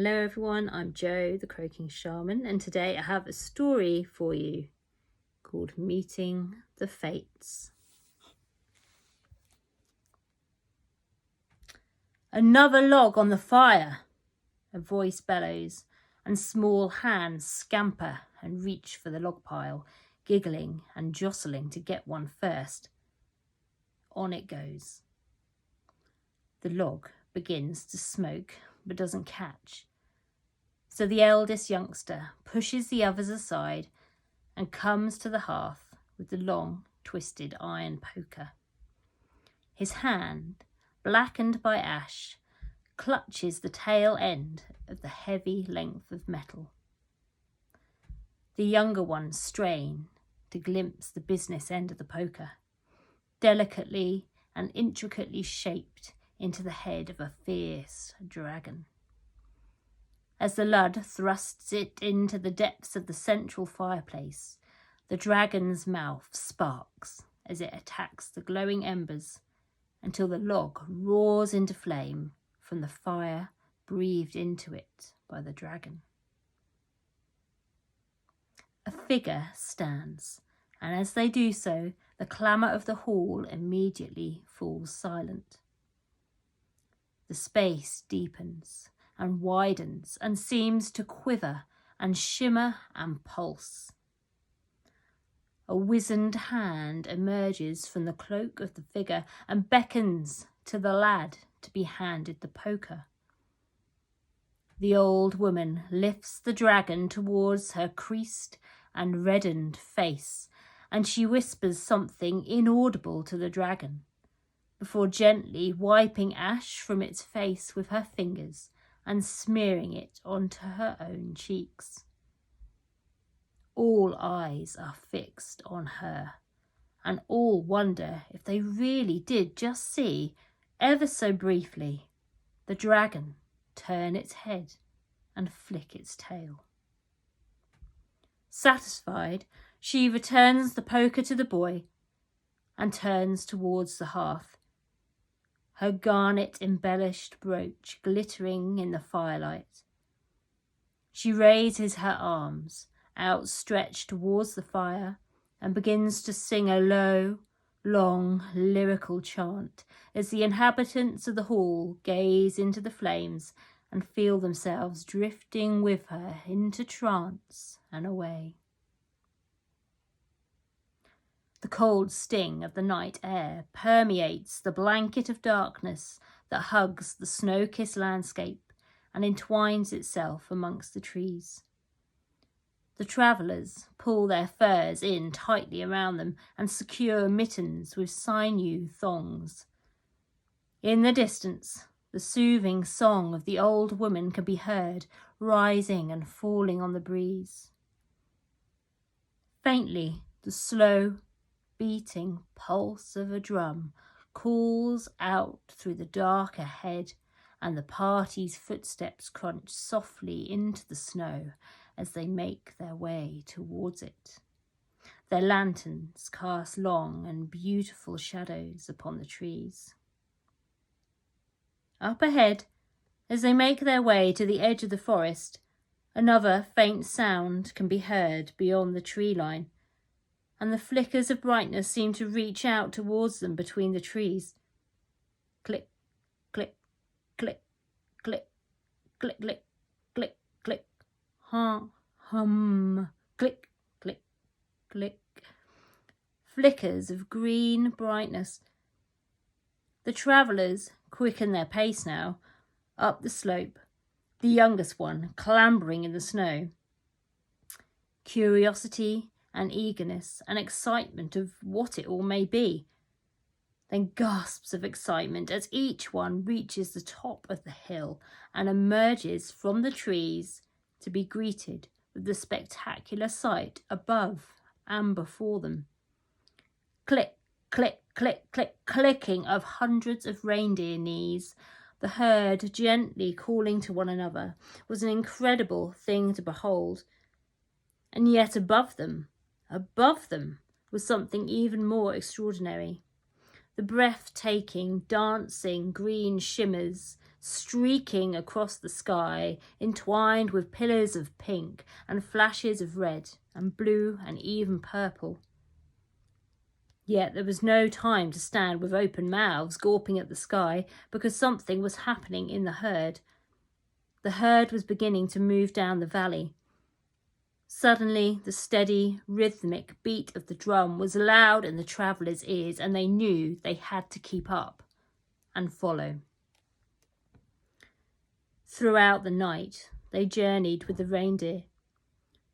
Hello everyone, I'm Jo, the Croaking Shaman, and today I have a story for you called Meeting the Fates. Another log on the fire, a voice bellows, and small hands scamper and reach for the log pile, giggling and jostling to get one first. On it goes. The log begins to smoke but doesn't catch. So the eldest youngster pushes the others aside and comes to the hearth with the long, twisted iron poker. His hand, blackened by ash, clutches the tail end of the heavy length of metal. The younger ones strain to glimpse the business end of the poker, delicately and intricately shaped into the head of a fierce dragon. As the lad thrusts it into the depths of the central fireplace, the dragon's mouth sparks as it attacks the glowing embers until the log roars into flame from the fire breathed into it by the dragon. A figure stands, and as they do so, the clamour of the hall immediately falls silent. The space deepens and widens and seems to quiver and shimmer and pulse. A wizened hand emerges from the cloak of the figure and beckons to the lad to be handed the poker. The old woman lifts the dragon towards her creased and reddened face, and she whispers something inaudible to the dragon, before gently wiping ash from its face with her fingers and smearing it onto her own cheeks. All eyes are fixed on her, and all wonder if they really did just see, ever so briefly, the dragon turn its head and flick its tail. Satisfied, she returns the poker to the boy and turns towards the hearth, her garnet-embellished brooch glittering in the firelight. She raises her arms, outstretched towards the fire, and begins to sing a low, long, lyrical chant as the inhabitants of the hall gaze into the flames and feel themselves drifting with her into trance and away. The cold sting of the night air permeates the blanket of darkness that hugs the snow-kissed landscape and entwines itself amongst the trees. The travellers pull their furs in tightly around them and secure mittens with sinew thongs. In the distance, the soothing song of the old woman can be heard, rising and falling on the breeze. Faintly, the slow, beating pulse of a drum calls out through the dark ahead, and the party's footsteps crunch softly into the snow as they make their way towards it. Their lanterns cast long and beautiful shadows upon the trees. Up ahead, as they make their way to the edge of the forest, another faint sound can be heard beyond the tree line, and the flickers of brightness seem to reach out towards them between the trees. Click, click, click, click, click, click, click, click, hum, click, click, click. Flickers of green brightness. The travellers quicken their pace now, up the slope, the youngest one clambering in the snow. Curiosity and eagerness and excitement of what it all may be. Then gasps of excitement as each one reaches the top of the hill and emerges from the trees to be greeted with the spectacular sight above and before them. Click, click, click, click, clicking of hundreds of reindeer knees, the herd gently calling to one another, was an incredible thing to behold. And yet above them was something even more extraordinary. The breathtaking, dancing green shimmers streaking across the sky, entwined with pillars of pink and flashes of red and blue and even purple. Yet there was no time to stand with open mouths gawping at the sky, because something was happening in the herd. The herd was beginning to move down the valley. Suddenly, the steady, rhythmic beat of the drum was loud in the travellers' ears, and they knew they had to keep up and follow. Throughout the night, they journeyed with the reindeer.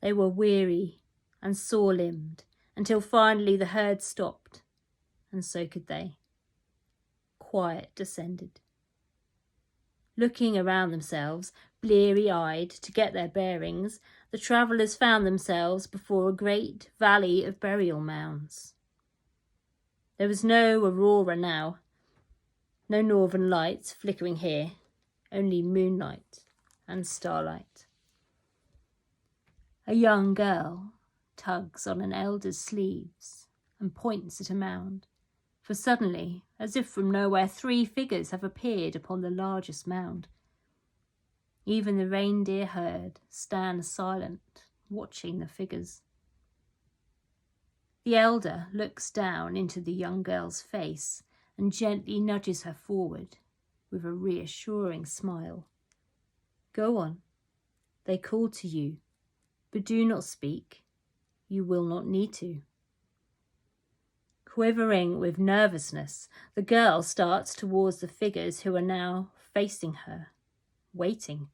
They were weary and sore-limbed until finally the herd stopped, and so could they. Quiet descended. Looking around themselves, bleary-eyed, to get their bearings, the travellers found themselves before a great valley of burial mounds. There was no aurora now, no northern lights flickering here, only moonlight and starlight. A young girl tugs on an elder's sleeves and points at a mound, for suddenly, as if from nowhere, 3 figures have appeared upon the largest mound. Even the reindeer herd stand silent, watching the figures. The elder looks down into the young girl's face and gently nudges her forward with a reassuring smile. Go on, they call to you, but do not speak. You will not need to. Quivering with nervousness, the girl starts towards the figures who are now facing her, waiting.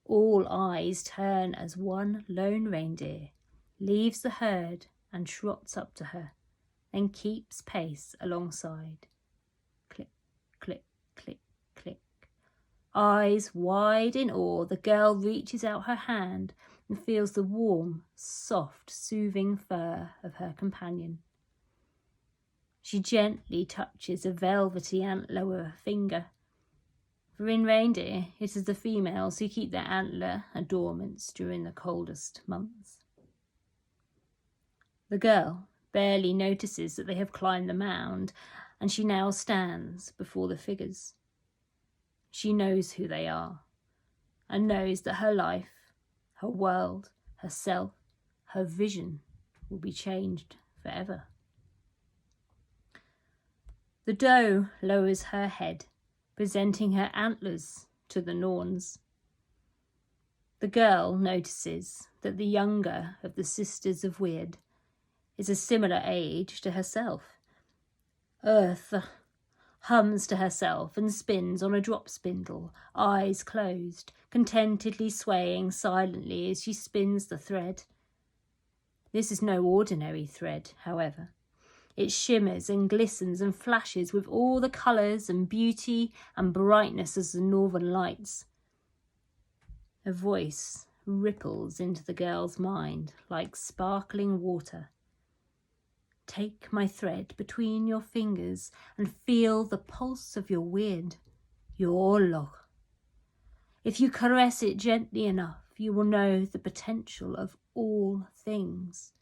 All eyes turn as one lone reindeer leaves the herd and trots up to her, then keeps pace alongside. Click, click, click, click. Eyes wide in awe, the girl reaches out her hand and feels the warm, soft, soothing fur of her companion. She gently touches a velvety antler with her finger. For in reindeer, it is the females who keep their antler adornments during the coldest months. The girl barely notices that they have climbed the mound, and she now stands before the figures. She knows who they are, and knows that her life, her world, herself, her vision will be changed forever. The doe lowers her head, presenting her antlers to the Norns. The girl notices that the younger of the Sisters of Weird is a similar age to herself. Earth hums to herself and spins on a drop spindle, eyes closed, contentedly swaying silently as she spins the thread. This is no ordinary thread, however. It shimmers and glistens and flashes with all the colours and beauty and brightness as the northern lights. A voice ripples into the girl's mind like sparkling water. Take my thread between your fingers and feel the pulse of your weird, your loch. If you caress it gently enough, you will know the potential of all things.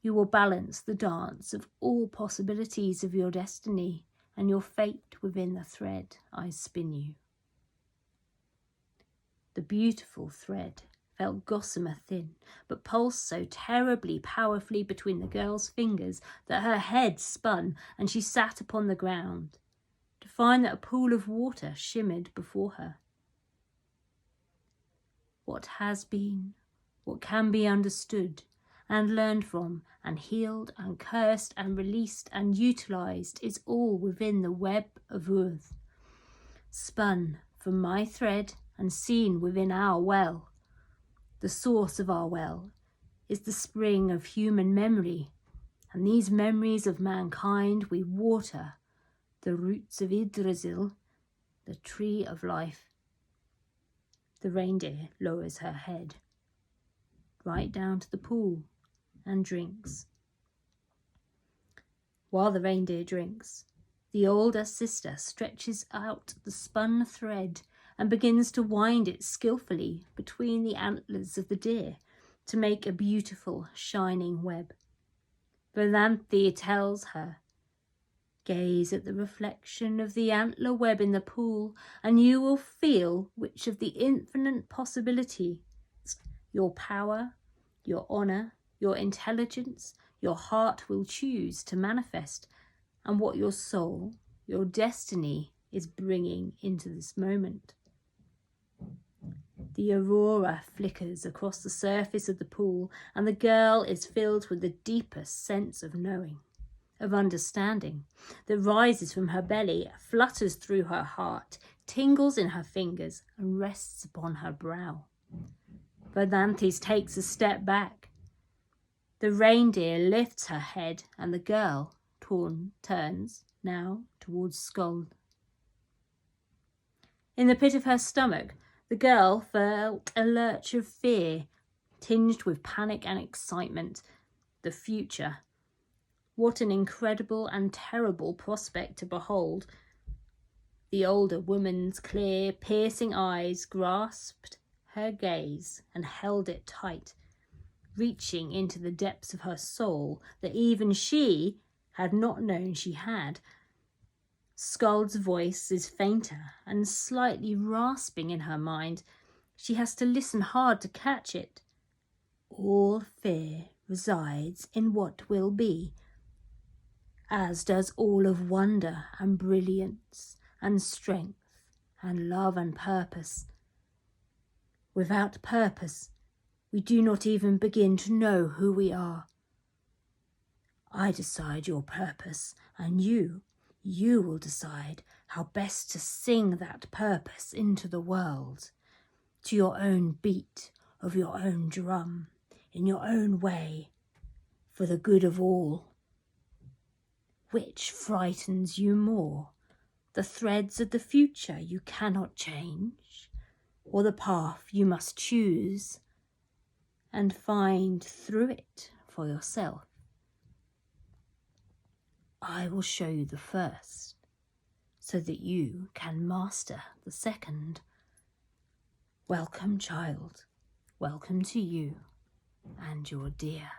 You will balance the dance of all possibilities of your destiny and your fate within the thread I spin you. The beautiful thread felt gossamer thin, but pulsed so terribly powerfully between the girl's fingers that her head spun and she sat upon the ground, to find that a pool of water shimmered before her. What has been, what can be understood and learned from and healed and cursed and released and utilised is all within the web of earth, spun from my thread and seen within our well. The source of our well is the spring of human memory, and these memories of mankind we water, the roots of Yggdrasil, the tree of life. The reindeer lowers her head, right down to the pool, and drinks. While the reindeer drinks, the older sister stretches out the spun thread and begins to wind it skillfully between the antlers of the deer to make a beautiful shining web. Velanthe tells her Gaze at the reflection of the antler web in the pool, and you will feel which of the infinite possibilities, your power, your honour, your intelligence, your heart will choose to manifest, and what your soul, your destiny, is bringing into this moment. The aurora flickers across the surface of the pool, and the girl is filled with the deepest sense of knowing, of understanding, that rises from her belly, flutters through her heart, tingles in her fingers, and rests upon her brow. Vedanthes takes a step back. The reindeer lifts her head, and the girl turns now towards Skuld. In the pit of her stomach, the girl felt a lurch of fear, tinged with panic and excitement. The future. What an incredible and terrible prospect to behold. The older woman's clear, piercing eyes grasped her gaze and held it tight, reaching into the depths of her soul that even she had not known she had. Skuld's voice is fainter and slightly rasping in her mind. She has to listen hard to catch it. All fear resides in what will be, as does all of wonder and brilliance and strength and love and purpose. Without purpose, we do not even begin to know who we are. I decide your purpose, and you will decide how best to sing that purpose into the world, to your own beat of your own drum, in your own way, for the good of all. Which frightens you more, the threads of the future you cannot change, or the path you must choose and find through it for yourself? I will show you the first, so that you can master the second. Welcome, child. Welcome to you and your dear.